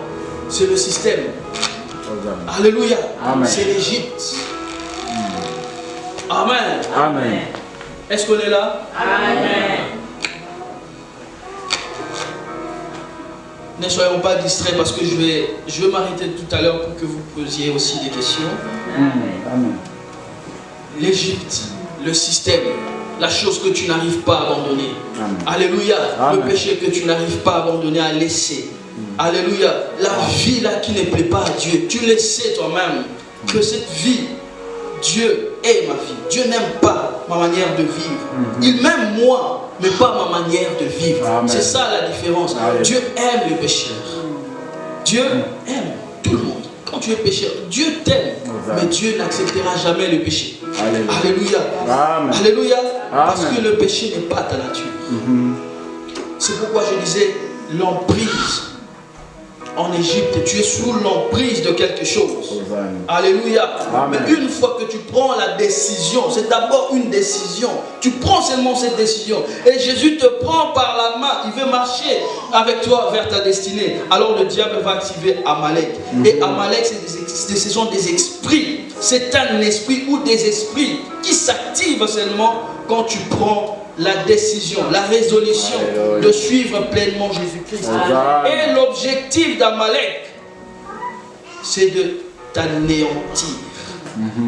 c'est le système. Alléluia. C'est l'Égypte. Amen. Amen. Est-ce qu'on est là? Amen. Ne soyons pas distraits parce que je vais m'arrêter tout à l'heure pour que vous posiez aussi des questions. Amen. L'Égypte, le système, la chose que tu n'arrives pas à abandonner. Amen. Alléluia. Amen. Le péché que tu n'arrives pas à abandonner, à laisser. Alléluia. La vie là qui ne plaît pas à Dieu. Tu le sais toi-même que cette vie, Dieu est ma vie. Dieu n'aime pas ma manière de vivre. Il m'aime moi, mais pas ma manière de vivre. C'est ça la différence. Amen. Dieu aime les pécheurs. Dieu aime tout le monde. Quand tu es pécheur, Dieu t'aime, mais Dieu n'acceptera jamais le péché. Alléluia. Amen. Alléluia. Parce Amen. que le péché n'est pas ta nature. C'est pourquoi je disais l'emprise. En Égypte, tu es sous l'emprise de quelque chose. Alléluia. Amen. Mais une fois que tu prends la décision, c'est d'abord une décision. Tu prends seulement cette décision. Et Jésus te prend par la main. Il veut marcher avec toi vers ta destinée. Alors le diable va activer Amalek. Et Amalek, ce sont des esprits. C'est un esprit ou des esprits qui s'activent seulement quand tu prends la décision, la résolution de suivre pleinement Jésus-Christ. Et l'objectif d'Amalek, c'est de t'anéantir.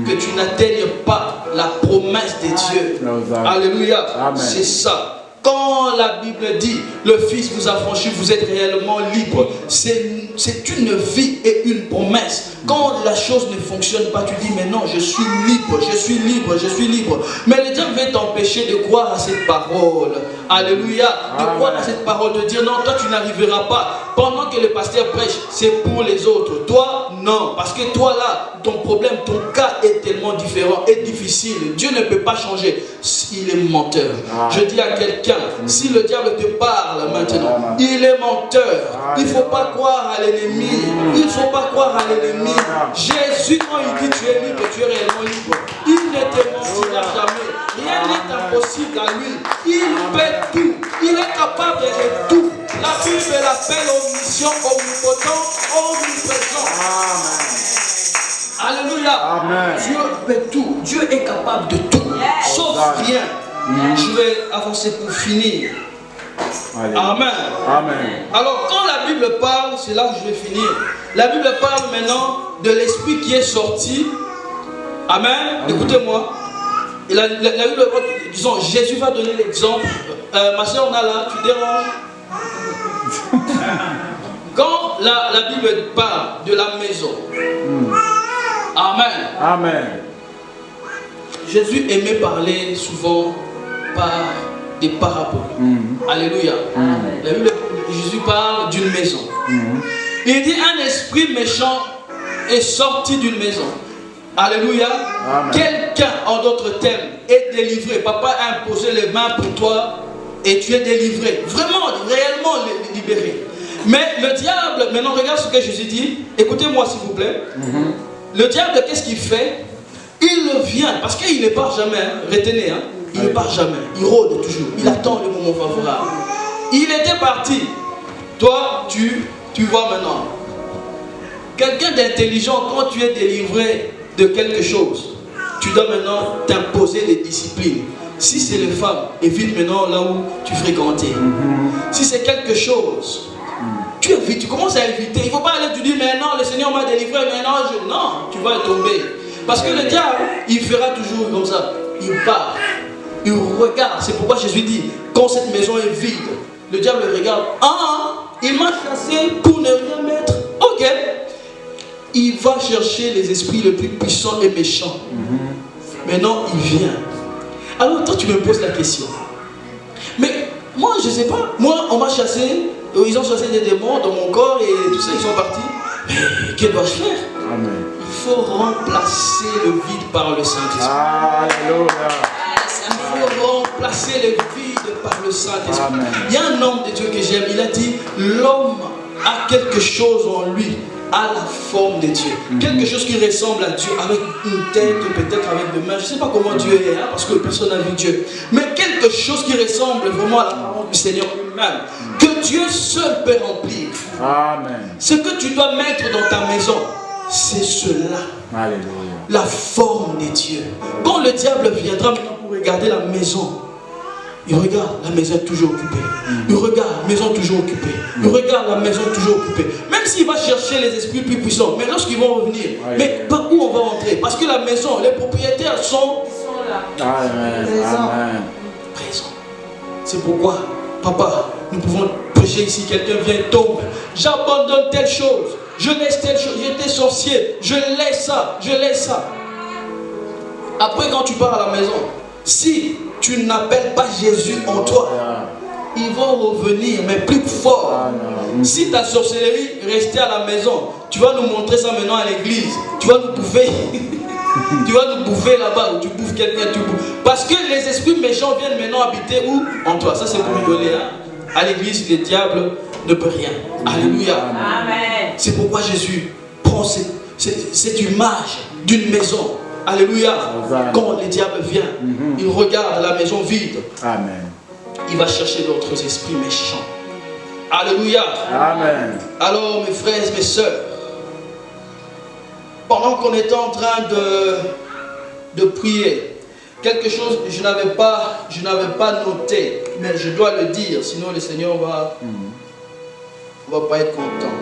Que tu n'atteignes pas la promesse de Dieu. Alléluia. C'est ça. Quand la Bible dit, le Fils vous a franchi, vous êtes réellement libre. C'est une vie et une promesse. Quand la chose ne fonctionne pas, tu dis, mais non, je suis libre, je suis libre, je suis libre. Mais le diable veut t'empêcher de croire à cette parole. Alléluia. De croire à cette parole, de dire, non, toi tu n'arriveras pas. Pendant que le pasteur prêche, c'est pour les autres. Toi, non. Parce que toi là, ton problème, ton cas est tellement différent et difficile. Dieu ne peut pas changer. Il est menteur. Je dis à quelqu'un, si le diable te parle maintenant, il est menteur. Il ne faut pas croire à l'ennemi. Il ne faut pas croire à l'ennemi. Jésus, quand il dit tu es libre, tu es réellement libre. Il ne te mentira jamais. Rien n'est impossible à lui. Il peut tout. Il est capable de tout. La Bible l'appelle omniscient, omnipotent, omniprésent. Alléluia. Amen. Dieu peut tout. Dieu est capable de tout. Sauf rien. Je vais avancer pour finir. Amen. Amen. Alors quand la Bible parle, c'est là où je vais finir. La Bible parle maintenant de l'esprit qui est sorti. Amen. Écoutez-moi. Et la Bible, disons, Jésus va donner l'exemple. Ma soeur Nala, tu déranges? Quand la Bible parle de la maison. Amen. Amen. Jésus aimait parler souvent par des paraboles. Alléluia. La Bible, Jésus parle d'une maison. Il dit un esprit méchant est sorti d'une maison. Alléluia. Quelqu'un, en d'autres termes, est délivré. Papa a imposé les mains pour toi et tu es délivré. Vraiment, réellement libéré. Mais le diable, maintenant regarde ce que Jésus dit. Écoutez-moi s'il vous plaît. Le diable, qu'est-ce qu'il fait? Il vient, parce qu'il ne part jamais, hein. Retenez, hein. Il ne part jamais, il rôde toujours, il attend le moment favorable. Il était parti. Toi, tu vois maintenant. Quelqu'un d'intelligent, quand tu es délivré de quelque chose, tu dois maintenant t'imposer des disciplines. Si c'est les femmes, évite maintenant là où tu fréquentais. Si c'est quelque chose, tu évites, tu commences à éviter. Il ne faut pas aller, tu dis, mais non, le Seigneur m'a délivré, mais non, non, tu vas tomber. Parce que le diable, il fera toujours comme ça. Il part, il regarde. C'est pourquoi Jésus dit, quand cette maison est vide, le diable regarde. Ah, il m'a chassé pour ne rien mettre. Ok. il va chercher les esprits les plus puissants et méchants. Maintenant, il vient. Alors toi, tu me poses la question. Mais moi, je ne sais pas. Moi, on m'a chassé. Ils ont chassé des démons dans mon corps et tout ça, ils sont partis. Mais que dois-je faire? Amen. Il faut remplacer le vide par le Saint-Esprit. Alléluia. Il faut remplacer le vide par le Saint-Esprit. Il y a un homme de Dieu que j'aime. Il a dit, l'homme a quelque chose en lui, a la forme de Dieu. Quelque chose qui ressemble à Dieu, avec une tête, peut-être avec des mains. Je ne sais pas comment Dieu est, hein, parce que personne n'a vu Dieu. Mais quelque chose qui ressemble vraiment à la parole du Seigneur lui-même, que Dieu seul peut remplir. Amen. Ce que tu dois mettre dans ta maison, c'est cela. Alléluia. La forme de Dieu. Quand le diable viendra maintenant pour regarder la maison, il regarde, la maison est toujours occupée. Il regarde, la maison toujours occupée. Il regarde, la maison toujours occupée. Même s'il va chercher les esprits plus puissants, mais lorsqu'ils vont revenir, mais par où on va entrer? Parce que la maison, les propriétaires sont là. Amen. Amen. Présents. C'est pourquoi, papa, nous pouvons prêcher ici. Quelqu'un vient, tombe. J'abandonne telle chose. Je laisse telle chose. J'étais sorcier. Je laisse ça. Je laisse ça. Après, quand tu pars à la maison, si tu n'appelles pas Jésus en toi, ils vont revenir, mais plus fort. Si ta sorcellerie restait à la maison, tu vas nous montrer ça maintenant à l'église. Tu vas nous bouffer. Tu vas nous bouffer là-bas, ou tu bouffes quelqu'un, tu bouffes. Parce que les esprits méchants viennent maintenant habiter où? En toi. Ça, c'est pour rigoler. Hein? À l'église, le diable ne peut rien. Alléluia. Amen. C'est pourquoi Jésus prend cette image d'une maison. Alléluia. Quand le diable vient, il regarde la maison vide. Amen. Il va chercher d'autres esprits méchants. Alléluia. Amen. Alors, mes frères et mes sœurs, pendant qu'on était en train de prier, quelque chose que je n'avais pas noté, mais je dois le dire, sinon le Seigneur va pas être content.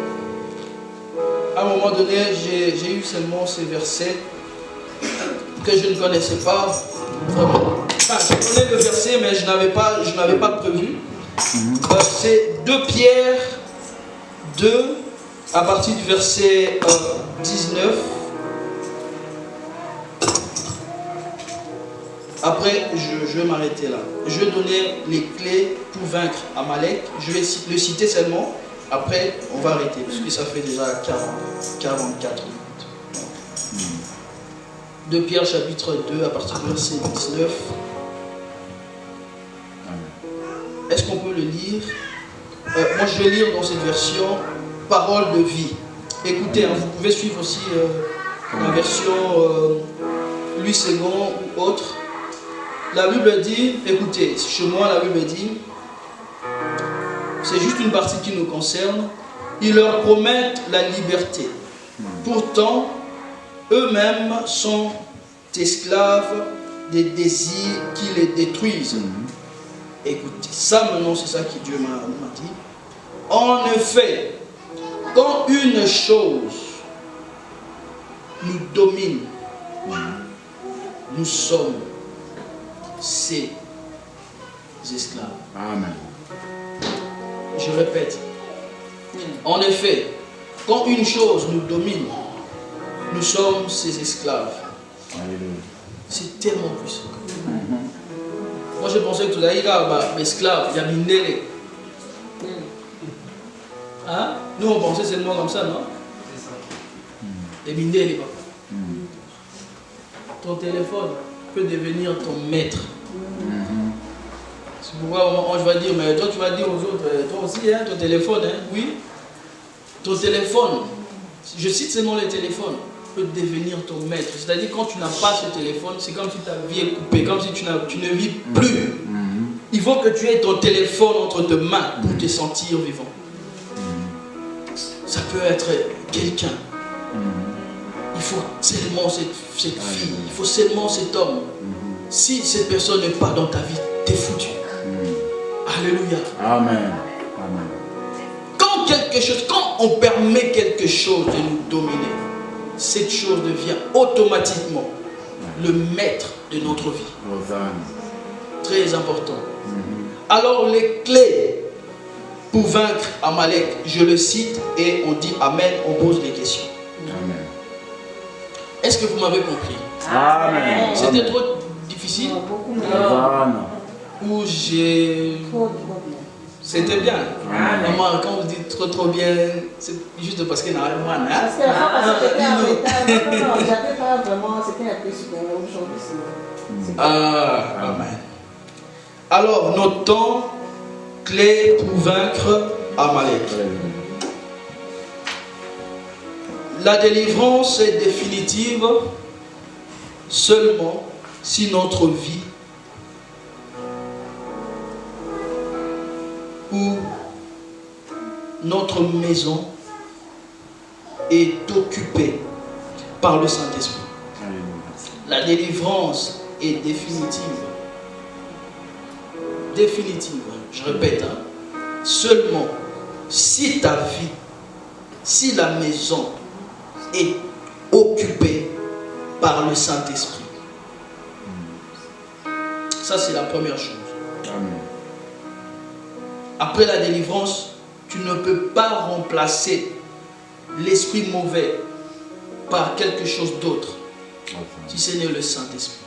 À un moment donné, j'ai eu seulement ces versets que je ne connaissais pas vraiment. Enfin, je connais le verset, mais je n'avais pas prévu. C'est 2 Pierre 2, à partir du verset 19. Après, je vais m'arrêter là. Je vais donner les clés pour vaincre Amalek. Je vais le citer seulement. Après, on va arrêter, parce que ça fait déjà 44 minutes. 2 Pierre chapitre 2, à partir du verset 19. Est-ce qu'on peut le lire? Moi, je vais lire dans cette version Parole de vie. Écoutez, hein, vous pouvez suivre aussi la version Louis II ou autre. La Bible dit, écoutez, chez moi la Bible dit, c'est juste une partie qui nous concerne, ils leur promettent la liberté. Pourtant, eux-mêmes sont esclaves des désirs qui les détruisent. Écoutez, ça maintenant c'est ça que Dieu m'a dit. En effet, quand une chose nous domine, nous sommes ses esclaves. Amen. Je répète. En effet, quand une chose nous domine, nous sommes ses esclaves. Alléluia. C'est tellement puissant. Moi je pensais que tout à l'heure, esclave, il y a Mindele. Hein? Nous on pensait seulement comme ça, non? C'est ça. Les Mindele, papa. Ton téléphone peut devenir ton maître. C'est pourquoi moi je vais dire, mais toi tu vas dire aux autres, toi aussi, hein, ton téléphone, hein, oui. Ton téléphone, je cite seulement le téléphone, peut devenir ton maître. C'est-à-dire quand tu n'as pas ce téléphone, c'est comme si ta vie est coupée, comme si tu ne vis plus. Il faut que tu aies ton téléphone entre tes mains pour te sentir vivant. Ça peut être quelqu'un. Il faut seulement cette fille, il faut seulement cet homme. Si cette personne n'est pas dans ta vie, t'es foutu. Alléluia. Amen. Amen. Quand on permet quelque chose de nous dominer, cette chose devient automatiquement le maître de notre vie. Très important. Alors les clés pour vaincre Amalek, je le cite et on dit Amen, on pose des questions. Amen. Est-ce que vous m'avez compris? Amen. C'était trop difficile? Amen. Ou j'ai... C'était bien. Maman, quand vous dites trop bien, c'est juste parce qu'il n'y a rien. Parce que j'avais pas vraiment, c'était un peu supérieur. Aujourd'hui, c'est... Amen. Alors, notons clé pour vaincre Amalek. La délivrance est définitive seulement si notre vie ou notre maison est occupée par le Saint-Esprit. La délivrance est définitive. Définitive, je répète, seulement si ta vie, si la maison est occupée par le Saint-Esprit. Ça, c'est la première chose. Amen. Après la délivrance, tu ne peux pas remplacer l'esprit mauvais par quelque chose d'autre. Si ce n'est le Saint-Esprit.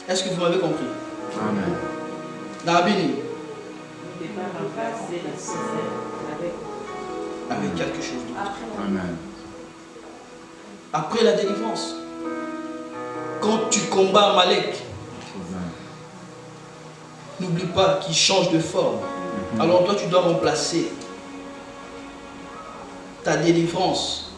Est-ce que vous m'avez compris? Amen. Nabini. Ne peut pas remplacer le système Avec quelque chose d'autre. Amen. Après la délivrance, quand tu combats Amalek, n'oublie pas qu'il change de forme. Alors toi, tu dois remplacer ta délivrance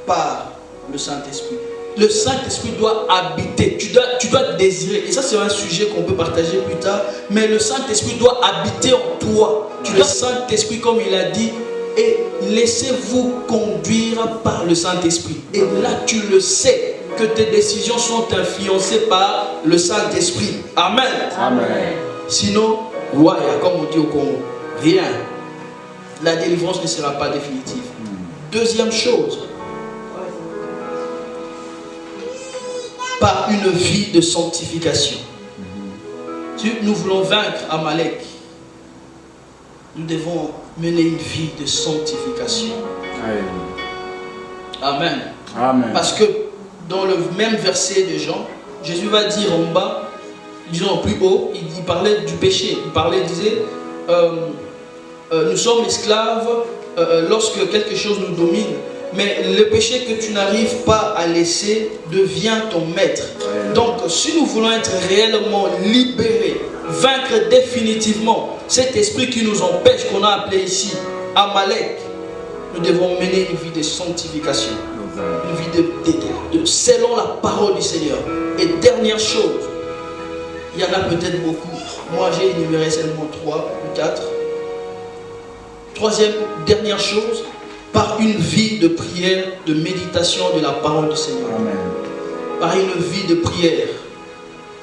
par le Saint-Esprit. Le Saint-Esprit doit habiter. Tu dois désirer. Et ça, c'est un sujet qu'on peut partager plus tard. Mais le Saint-Esprit doit habiter en toi. Tu dois, Saint-Esprit, comme il a dit, et laissez-vous conduire par le Saint-Esprit. Et là, tu le sais que tes décisions sont influencées par le Saint-Esprit. Amen. Amen. Sinon, ouais, comme on dit au Congo, rien. La délivrance ne sera pas définitive. Deuxième chose, par une vie de sanctification. Si nous voulons vaincre Amalek, nous devons mener une vie de sanctification. Amen. Amen. Parce que dans le même verset de Jean, Jésus va dire en bas, disons plus haut, il parlait du péché. Il disait, nous sommes esclaves lorsque quelque chose nous domine. Mais le péché que tu n'arrives pas à laisser devient ton maître. Donc, si nous voulons être réellement libérés, vaincre définitivement cet esprit qui nous empêche, qu'on a appelé ici Amalek, nous devons mener une vie de sanctification, une vie de selon la parole du Seigneur. Et dernière chose, il y en a peut-être beaucoup. Moi, j'ai énuméré seulement 3 ou 4. Troisième, dernière chose, par une vie de prière, de méditation de la parole du Seigneur. Amen. Par une vie de prière.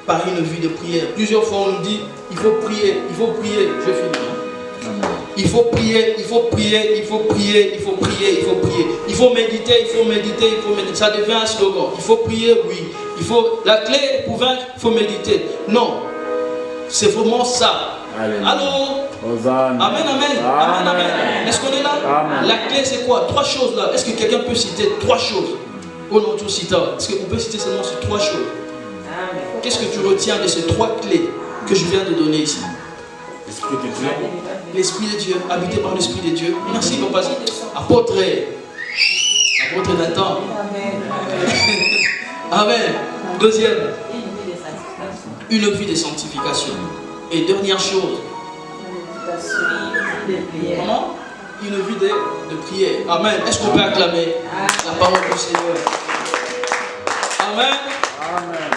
Par une vie de prière. Plusieurs fois on nous dit, il faut prier, je vais finir. Amen. Il faut prier, il faut prier, il faut prier, il faut prier, il faut prier. Il faut méditer, il faut méditer, il faut méditer. Ça devient un slogan. Il faut prier, oui. La clé pour vaincre, il faut méditer. Non. C'est vraiment ça. Alléluia. Allô? Hosanna. Amen, amen, amen, amen. Est-ce qu'on est là? Amen. La clé c'est quoi? 3 choses là. Est-ce que quelqu'un peut citer 3 choses? Au nom de Cita. Est-ce qu'on peut citer seulement ces 3 choses? Qu'est-ce que tu retiens de ces 3 clés que je viens de donner ici? L'Esprit de Dieu. L'Esprit de Dieu, habité par l'Esprit de Dieu. Merci, papa. Apôtre Nathan. Amen. Deuxième, une vie de sanctification. Et dernière chose, comment? Une vie de prière. Amen. Est-ce qu'on peut acclamer la parole du Seigneur? Amen. Amen.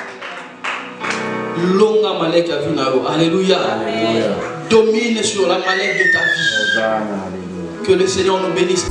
Longa Amalek a vu Nao. Alléluia. Alléluia. Domine sur l'Amalek de ta vie. Hosanna. Alléluia. Que le Seigneur nous bénisse.